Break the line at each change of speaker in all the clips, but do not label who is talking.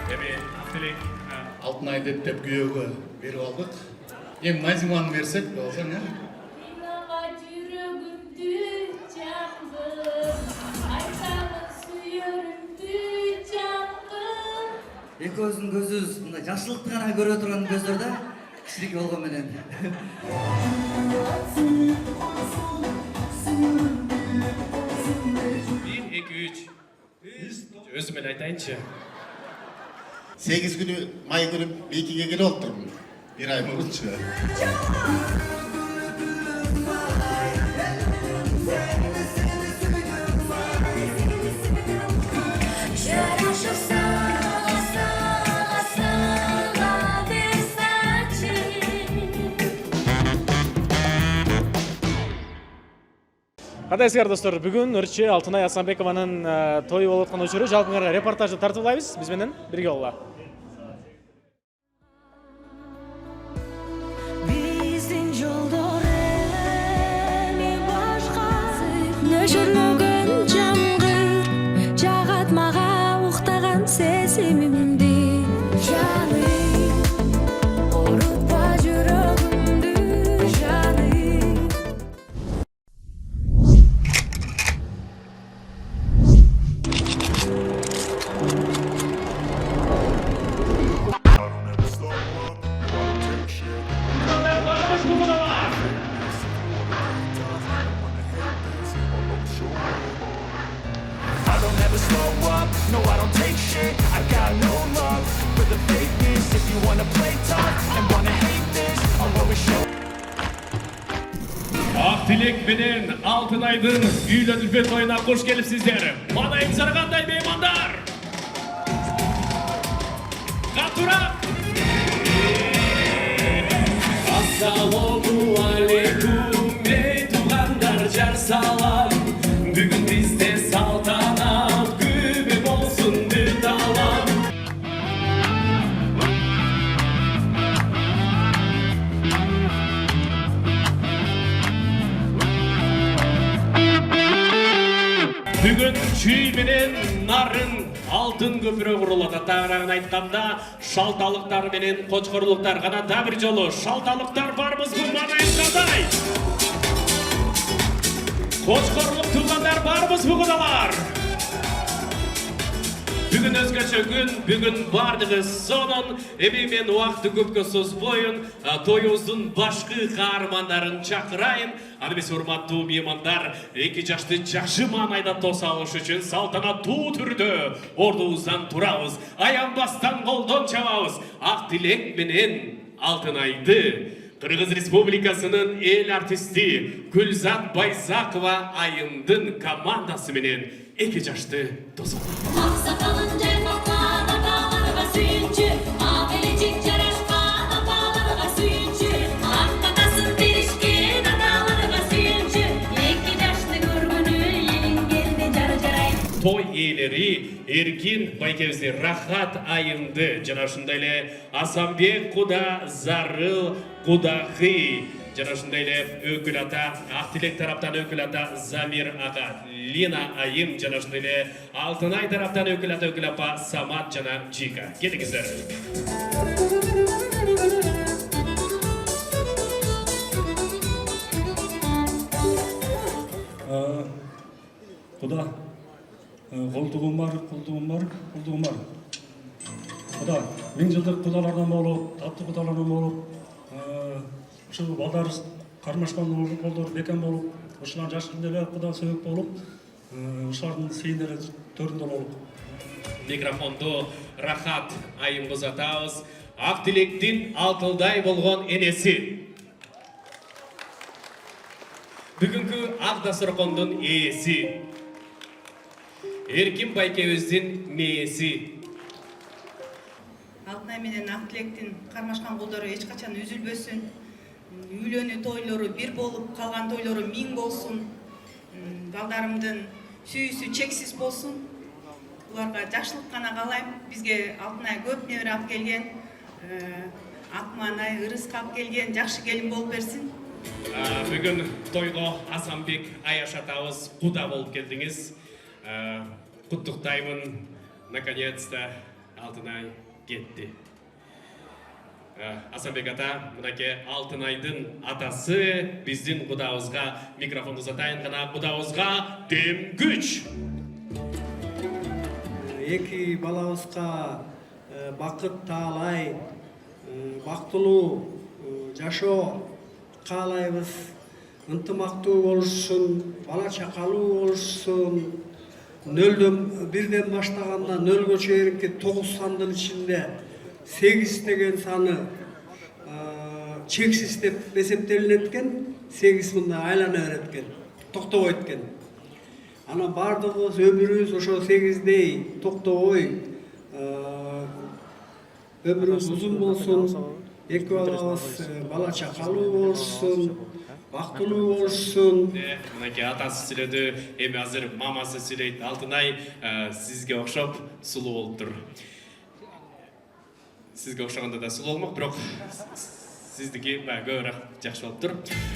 Эми Ақтілек
Алтын айды деп күйеуге беріп алдық. Ең Назиманы берсек, болсаң, ә?
Минаға жүрегімді жаңғыр, айтамын сүйерімді жаңғыр.
Экөөбүздүн көзүбүз мындай жакшылыкты гана көрө турган көздөр да кичиреке болгон менен.
1-2-3 өзүмөн айтайынчы.
8 күні май күні митингге келіп отырмын. Bir ay мурунчу.
Кандайсыздар достор, бүгүн Өрчү Алтынай Асанбекованын тойу болуп аткан учуру жалпыңарга репортажды тартуулайбыз. Биз менен бирге болуңар.
Биздин жолдор эми башка, нөшөлмөгөн жамгыр, жагат мага уктаган сезимимди. Жаным, орутпа жүрөгүмдү, жаным.
I don't ever slow up, no I don't take shit. I got no love for the fakeness. If you wanna play tough and wanna hate this, I'll always show.
Ақтілек менен Алтынайдын үйлөнүлбө тоюна кош келипсиздер. Манайыңыздар кандай меймандар? Катурак! Ассалому алейкум, эй тугандар, жар салам. Бүгүн бизде салтанат, күбө болсун бүт алам. Бүгүн чүй менен нарын алтын көпүрө курулат. Тагыраагын айтканда, шалталыктар менен кочкорлуктар гана да бир жолу. Шалталыктар барбызбы манайыңыздай? Кочкорлук туугандар барбызбы кудалар? Бүгүн өзгөчө күн, бүгүн бардыгы сонун. Эми мен убакытты көпкө созбойун, тоюбуздун башкы каармандарын чакырайын. Аны эмес урматтуу меймандар, эки жашты жакшы маанайда тоса алыш үчүн салтанаттуу түрдө ордубуздан турабыз. Аянбастан колдон чабабыз. Актилек менен Алтынайды Кыргыз Республикасынын эл артисти Гүлзат Байзакова айымдын командасы менен эки жашты тосолу.
Аксакалын жайпаккан аталарга сүйүнчү, ак элечек жарашкан аталарга сүйүнчү, аккадасын беришкен аталарга сүйүнчү, эки жашты көргөнү элиңерде жары жарай.
Той ээлери Эркин байкебизди Рахат айымды жана ушундай эле Асанбек куда, Зарыл кудахый жана ушундай эле өкүл ата, Актилек тараптан өкүл ата Замир ага, Лина айым жана ушундай эле Алтынай тараптан өкүл ата өкүл апа Самат жана Жика. Келиңиздер.
Куда? Колдугум бар. Куда? Миң жылдык кудалардан болуп, таттуу кудалардан болуп, ушул балдар кармашкан болдор бекем болуп, ушулар жашкында эле куда сөйөк болуп, ушулардын сейиндери төрүндө болуп.
Микрофонду Рахат айым узатабыз. Актилектин алтылдай болгон энеси. Бүгүнкү ак дасторкондун ээси. Эркин байкебиздин мээси.
Алтынай менен Актилектин кармашкан колдору эч качан үзүлбөсүн. Үйлөнүү тойлору бир болуп, калган тойлору миң болсун. Балдарымдын сүйүүсү чексиз болсун. Буларга жакшылык гана каалайм. Бизге Алтынай көп небере алып келген. Акманай ырыска алып келген, жакшы келин болуп берсин.
Бүгүн тойго Асанбек аяшатабыз, куда болуп келдиңиз. Куттуктаймын. Наконец-то Алтынай кетти. Асанбек ата, мынакей Алтынайдын атасы биздин кудабызга микрофонду uzatайын гана, кудабызга дем күч.
Эки балабызга бакыт таалай, бактылуу жашоо каалайбыз. Ынтымактуу болушsun, бала чакалуу болушsun. Нөлдөн бирден баштаганда нөлгө чейинки 9 сандын ичинде 8 деген саны чексиз деп эсептелинет экен. 8 мындай айлана берет экен, токтобойт экен. Анан бардыгыбыз өмүрүбүз ошо 8дей токтобой, өмүрүбүз узун болсун, эки балабыз бала чакалуу болушсун, бактылуу болушсун.
Мынакей атасы сүйлөдү, эми азыр мамасы сүйлөйт. Алтынай сизге окшоп сулуу болуптур. Сизге окшогондо да сулуу болмок, бирок сиздики көбүрөөк жакшы болуптур.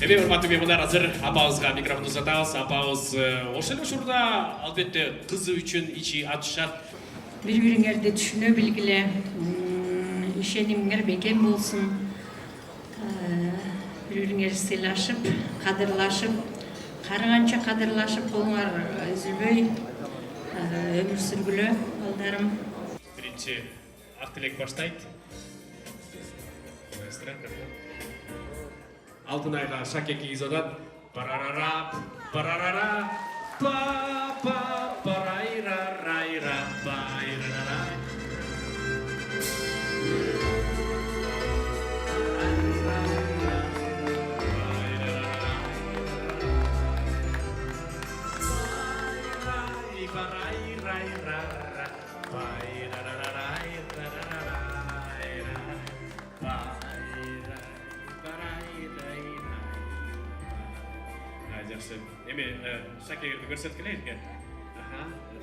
Эми урматтуу меймандар, азыр апабызга микрофонду узатабыз. Апабыз ошол эле учурда албетте кызы үчүн ичи ачышат.
Бири-бириңерди түшүнө билгиле, ишенимиңер бекем болсун. Бири-бириңер сыйлашып, кадырлашып, карыганча кадырлашып болуңар үзүлбөй өмүр сүргүлө, балдарым.
Биринчи Актилек баштайт. Алтынайга шаке кийиз атат. Парарара, парарара, па-па, парайра, райра, пайрара. Жақсы. Эми шакегерди көрсөткүлөйт экен.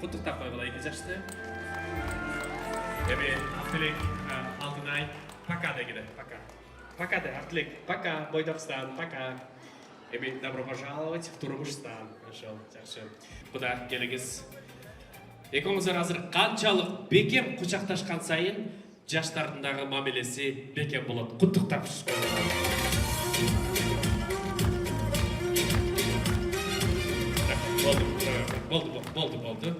Куттуктап койгула жакшы. Эми Актилек, Алтынай, пока дегиле, пока. Пока де, Актилек, пока, Бойдокстан, пока. Эми добро пожаловать в Турмуштан. Ошол, жакшы. Куда келиңиз. Экөөңүздөр азыр канчалык бекем кучакташкан сайын жаштардын дагы мамилеси бекем болот. Куттуктап Болду.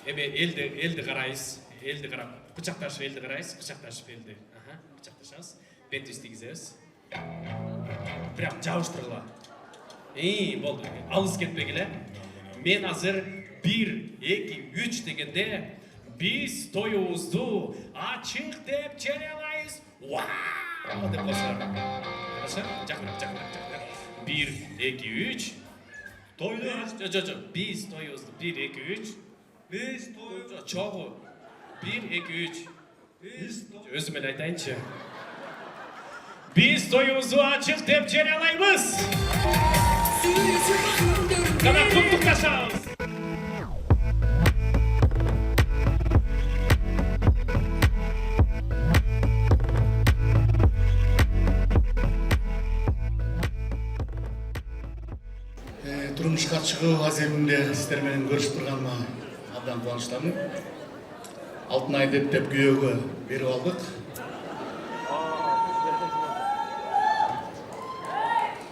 Эми элди карайбыз. Элди карап, кучакташып элди карайбыз, кучакташып элди. Кучакташабыз. Бетибиз тийгизебиз. Прям жабыштыргыла. Болду. Алыс кетпегиле. Мен азыр 1, 2, 3 дегенде биз тоюбузду ачык деп жарыялайбыз. Вау! Деп кошулар. Хорошо? Жакын. 1, 2, 3. Тойду. Жо. Биз тоюбузду 1, 2, 3. Биз тоюбузду чогуу. 1, 2, 3. Биз өзүм эле айтайынчы. Биз тоюбузду ачык деп жарыялайбыз. Кана куттукташабыз.
Турмушка чыгуу аземинде сиздер менен көрүшүп турганыма абдан кубанычтамын. Алтынай деп күйөөгө берип алдык.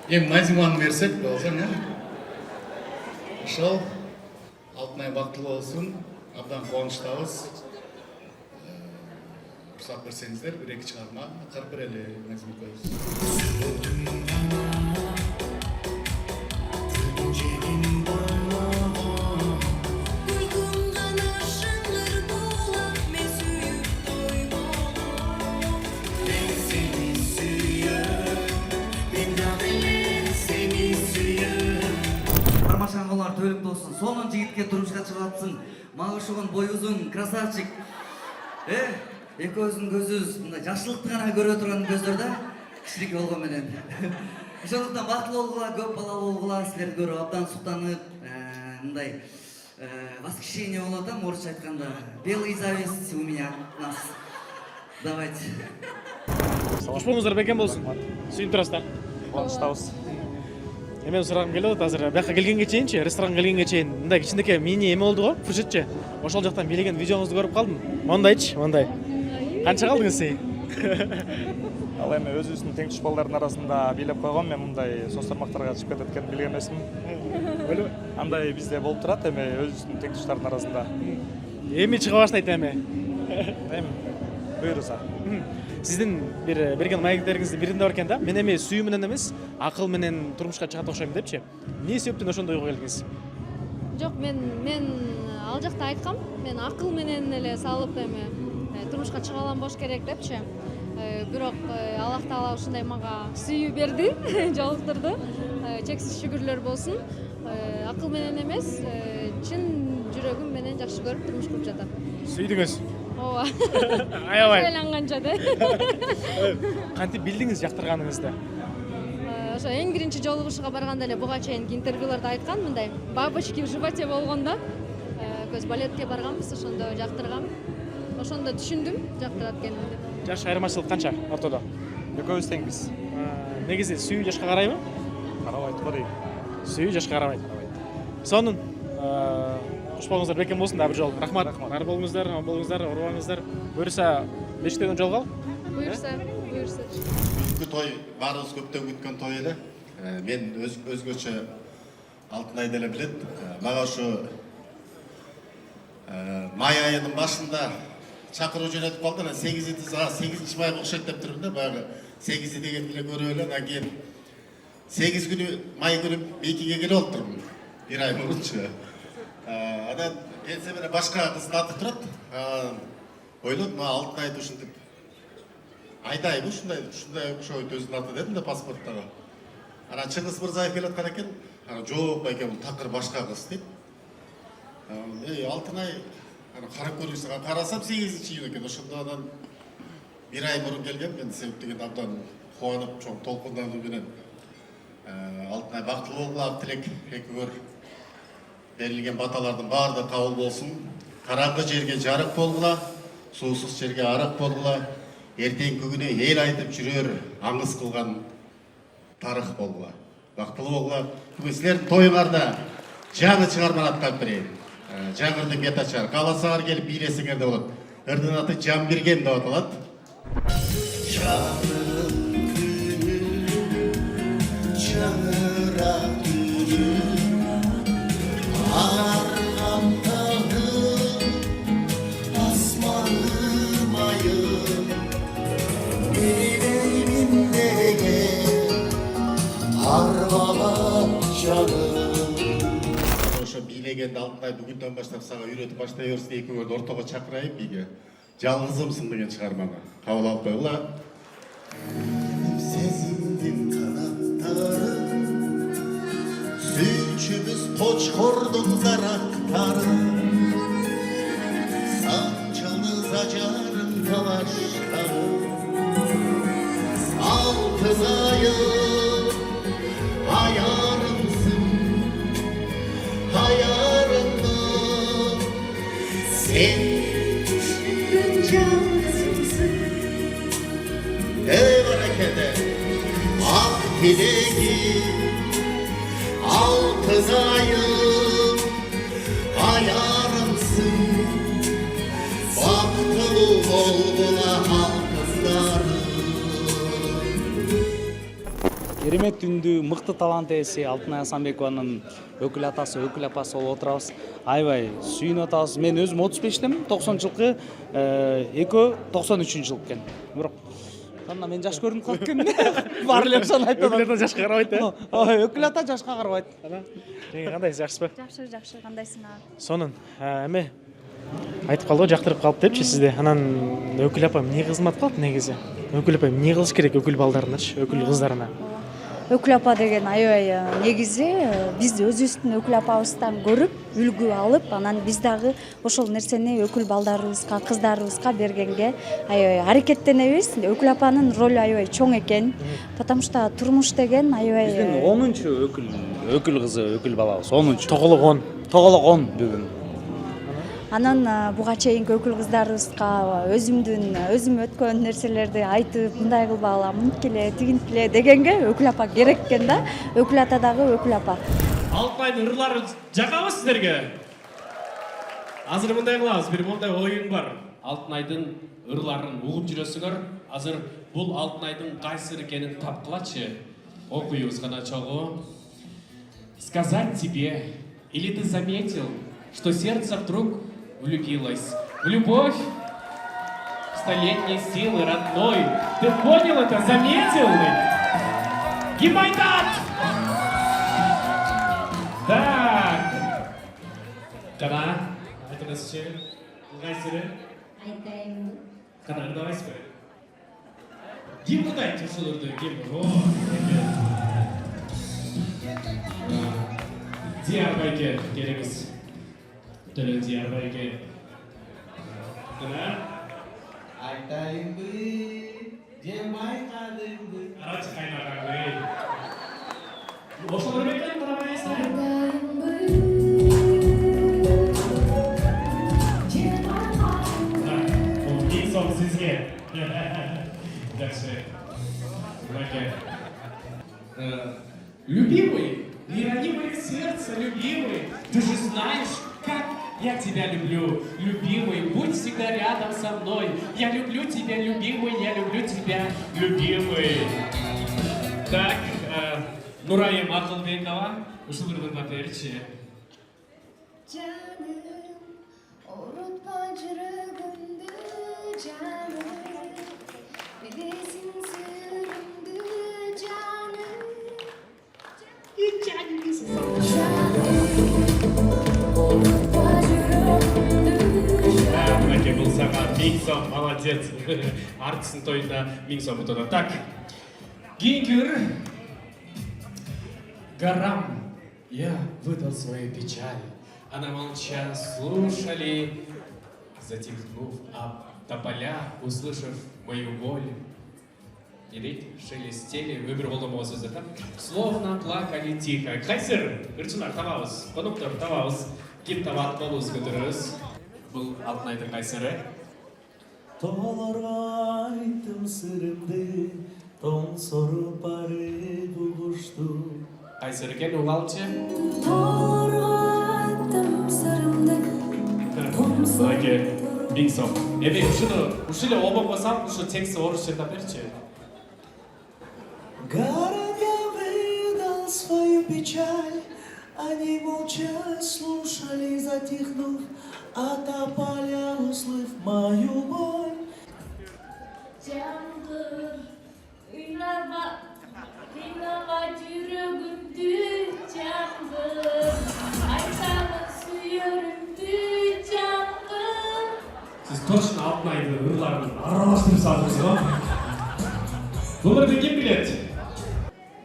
Эми Назиманы берсек болсо, ошол Алтынай бактылуу болсун, абдан кубанычтабыз. Уруксат берсеңиздер, 1-2 чыгарма кырып берели Назим экөөбүз.
Кармашкан колуңар төлүктүү болсун. Сонун жигитке турмушка чыгып атсың. Мага ошогон бой узун, красавчик. Экөөбүздүн көзүбүз мындай жакшылыкты гана көрө турган көздөр да, кичиреке болгон менен. Ошондуктан бактылуу болгула, көп балалуу болгула, силерди көрүп абдан суктанып, мындай восхищение болот да, орусча айтканда. Белый зависть у меня нас. Давайте.
Кош болуңуздар бекем болсун. Сүйүнүп турасыздар.
Кубанычтабыз.
Эме сурагым келип атат азыр. Бияка келгенге чейинчи, ресторанга келгенге чейин мындай кичинекей мини эме болду го, фуршетчи. Ошол жактан бийлеген видеоңузду көрүп калдым. Мондайчы, мондай. Канча калдыңыз сей?
Ал эми өзүбүздүн теңдеш балдардын арасында бийлеп койгон, мен мындай соц тармактарга чыгып кетет экенин билген эмесмин. Андай бизде болуп турат эми өзүбүздүн теңдештардын арасында.
Эми чыга баштайт эми.
Эми буйруса.
Сиздин бир берген маегиттериңиздин биринде бар экен да. Мен эми сүйүү менен эмес, акыл менен турмушка чыгат окшойм депчи. Эмне себептен ошондой ойго келдиңиз?
Жок, мен ал жакта айткам. Мен акыл менен эле салып эми турмушка чыга алам болуш керек депчи. Бирок Аллах Таала ушундай мага сүйүү берди, жолуктурду. Чексиз шүгүрлөр болсун. Акыл менен эмес, чын жүрөгүм менен жакшы көрүп турмуш куруп жатам.
Сүйдүңүз?
Ооба.
Аябай.
Ойланганча да.
Кантип билдиңиз жактырганыңызды?
Ошо эң биринчи жолугушууга барганда эле буга чейинки интервьюларда айткан мындай бабочки в животе болгондо көз балетке барганбыз, ошондо жактыргам. Ошондо түшүндүм жактырат экенимди.
Жаш айырмачылык канча ортодо?
Экөөбүз теңбиз.
Негизи сүйүү жашка карайбы?
Карабайт го дейм.
Сүйүү жашка карабайт. Сонун куш болуңуздар бекем болсун да бир жолу. Рахмат. Бар болуңуздар, аман болуңуздар, оорубаңыздар. Буюрса Бешиктен жолугалы.
Буюрса.
Бүгүнкү той баарыбыз көптөн күткөн той эле. Мен өзгөчө Алтынай деле билет. Мага ушу май айынын башында чакыруу жөнөтүп калды. 8 майга окшойт деп турдум да. Баягы 8 деген эле көрүп эле, анан кийин 8 күнү май күнү мейкиге келип олтурмун. Бир ай мурунчу. Анан келсем эле башка кыздын аты турат. Ойлодум, Алтынайды ушинтип айдайбы ушундай окшойт өзүнүн аты дедим да паспорттагы. Анан Чыңгыз Мырзаев келип аткан экен. Анан жок байке бул такыр башка кыз дейт. Алтынай карап көрүңүз, карасам 8-июнь экен. Ошондо анан бир ай мурун келген, мен себептеген абдан кубанып, чоң толкундануу менен Алтынай бактылуу болгула, тилек экөөр берилген баталардын баардыгы кабыл болсун. Караңгы жерге жарык болгула, суусуз жерге арык болгула, эртеңки күнү эл айтып жүрөр аңыз кылган тарых болгула. Бактылуу болгула. Бүгүн силердин тоюңарда жаңы чыгарманы аттап берейин. Жаңырдын бет ачар. Кааласаңар келип бийлесеңер да болот. Ырдын аты Жамберген деп аталат. Ошо бийлегенди Алтынай бүгүндөн баштап сага үйрөтүп баштай берсин, экөөңөрдү ортого чакырайын биге. Жалгызымсың деген чыгарманы кабыл алып койгула. Сезимдин канаттары, сүйчүбүз кочкордун зарактары, санчамыз ажарын талаштары, алтын айым ayarımsın, ayarımda sen düştün cansızsın. Ey harekete, ak dileğim, altın ayım, ayarımsın. Baktılı olguna altınlarım.
Керемет үндүү мыкты талант ээси Алтынай Асанбекованын өкүл атасы, өкүл апасы болуп отурабыз. Аябай сүйүнүп атабыз. Мен өзүм 35-темин, 90-жылкы, экөө 93-жылкы экен. Бирок анда мен жаш көрүнүп калат экенмин. Бар эле ошону айтып атам.
Өкүл ата жашка карабайт да?
Өкүл ата жашка карабайт.
Эң кандайсыз, жакшысызбы?
Жакшы, кандайсың ага?
Сонун. Эме айтып калды го, жактырып калып депчи сизди. Анан өкүл апам эмне кызмат кылат негизи? Өкүл апам эмне кылыш керек өкүл балдарыначы, өкүл кыздарына?
Өкүл апа деген аябай негизи биз өзүбүздүн өкүл апабыздан көрүп, үлгү алып, анан биз дагы ошол нерсени өкүл балдарыбызга, кыздарыбызга бергенге аябай аракеттенебиз. Өкүл апанын ролу аябай чоң экен. Потому что турмуш деген аябай
Биздин 10-өкүл кызы, өкүл балабыз 10-чу.
Тоголок 10.
Тоголок 10 бүгүн.
анан буга чейинки өкүл кыздарыбызга өзүм өткөн нерселерди айтып, мындай кылбагыла, мынткиле, тигинткиле дегенге өкүл апа керек экен да. Өкүл ата дагы өкүл апа.
Алтынайдын ырлары жакабы сиздерге? Азыр мындай кылабыз, бир мондай оюн бар. Алтынайдын ырларын угуп жүрөсүңөр. Азыр бул Алтынайдын кайсы экенин тапкылачы. Окуйбуз гана чогуу. Сказать тебе, или ты заметил, что сердце вдруг влюбилось в любовь столетней силы родной. Ты понял это, заметил? Гимайдат! Так. Кана, это нас че? Гайсыры?
Айтайын.
Кана, давайсыз ба? Ким кудайчы ушуларды, ким? Диярбайке келіңіз. Төлен Диярбайке. Кана?
Айтайын бы, дем байқадың бы.
Арачы қайнаған бы. Ошолар бекен қарамайсыз?
Айтайын бы, дем байқадың бы.
Бұл ең соң сізге. Жақсы. Лаке. Любимый, не рони мое сердце, любимый. Ты же знаешь, как я тебя люблю. Любимый, будь всегда рядом со мной. Я люблю тебя, любимый, я люблю тебя, любимый. Так, Нурайым Акылбекова, ушул ырдын берчи.
Canım, unutma жүрөгүмдү, canım. Bilesin sırrımdı, canım.
Мынакей был саған миң сом, молодец. Артистің тойында миң сом ұтады. Так, кейінгі ыр. Горам я выдал свою печаль, а на молча слушали, затихнув об тополя, услышав мою боль. Или шелестели, выбір болдым сөзі там, словно плакали тихо. Қайсыр, ырчынар табауыз, қонуқтар табауыз, кеп табат болуыз көтіріз. Бұл Алтынайдың қайсыры?
Тоғаларға айттым сырымды, тоң сорып бары бұлғышты.
Қайсыры кен оғалчы?
Тоғаларға айттым сырымды, тоң
сорып бары бұлғышты. Эми ушылы оба қосам, ушы тексті орыс жерді берчі.
Горам я выдал свою печаль, они молча слушали, затихнув, а тополя, услыв мою боль.
Жаңғыр, қинама жүрегімді, жаңғыр. Айтамын сүйерімді, жаңғыр.
Сіз точно Алтынайды ырларын араластырып салдыңыз ба? Бұларды кем біледі?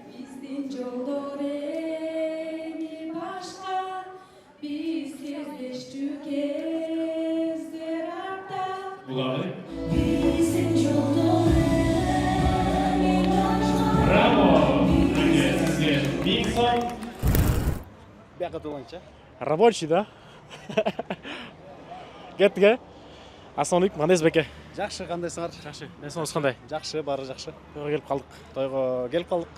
Біздің жолдар эми башка, биз кездештүү кездер артта.
Бұлары?
Біздің жолдар эми башка.
Браво! Сізге миң сом.
Бияққа толғанша. Рабочий, да? Кеттік, ә? Ассалаумалейкум, қандайсыз бәке?
Жақсы, қандайсыңар?
Жақсы. Несіңіз қандай?
Жақсы, бары жақсы.
Тойға келіп қалдық.
Тойға келіп қалдық.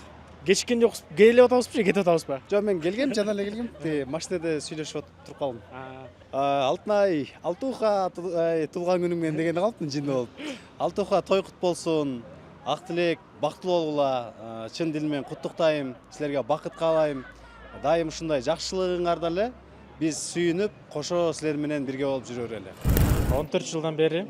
Кешіккен жоқсыз, келіп отауыз ба, кетіп отауыз ба?
Жоқ, мен келгем, жаңа эле келгем. Машинада сүйлөшүп тұрып қалдым. Алтынай, Алтуха туылған күнүңмен дегенде қалыптын, жинді болып. Алтуха той құт болсын, ақ тілек, бақытлы болғыла, чын дилмен құттықтайым, сілерге бақыт қалайым. Дайым ушундай жакшылыгыңарда эле биз сүйүнүп, кошо силер менен бирге болуп жүрөр эле.
14 жылдан бері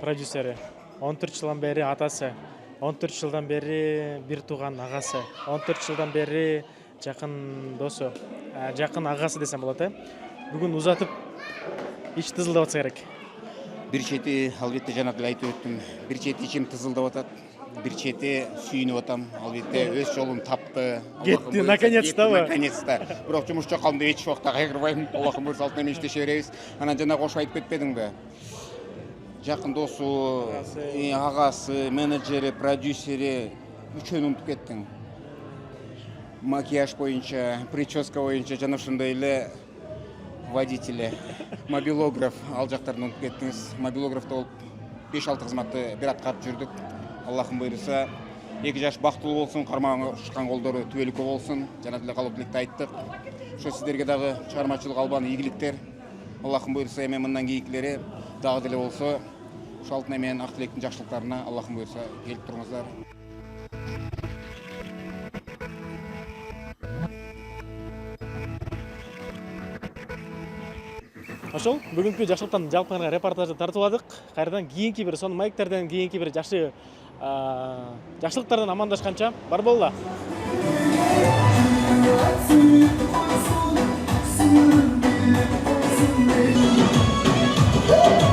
продюсері, 14 жылдан бері атасы, 14 жылдан бері бір туған ағасы, 14 жылдан бері жақын досу, жақын ағасы десем болады. Бүгін ұзатып, ич тызылдап атса керек.
Бир чети, албетте жана деле айтып өттүм, бир чети ичим тызылдап атат, бир чети сүйүнүп атам, албетте өз жолун тапты.
Кетти, наконец-то ба?
Наконец-то. Бирок жумушча калдым, эч убакта кайгырбайм. Аллахым буйрса алтын эме иштеше беребиз. Анан жана кошуп айтып кетпедиңби? Жакын досу, агасы, менеджери, продюсери үчөөнү унутуп кеттиң. Макияж боюнча, прическа боюнча жана ушундай эле водителі, мобилограф, ал жақтардан ұмытып кеттіңіз. Мобилографта болып 5-6 қызметті бір атқарып жүрдік. Аллахым бұйырса, 2 жаш бақыттылы болсын, қармағына шыққан қолдары түбелікі болсын. Жана тілі қалып тілекті айттық. Шо сіздерге дағы шығармашылық албаны игіліктер. Аллахым бұйырса, емен мындан кейікілері дағы ділі болса, шо алтын емен ақ тілектің жақшылықтарына Аллахым бұйырса келіп тұрыңыздар.
Ошол бүгүнкү жакшылыктан жалпыга репортажды тартууладык. Кайрадан кийинки бир сонун маектерден кийинки бир жакшы жакшылыктардан амандашканча бар болла.
Thank you.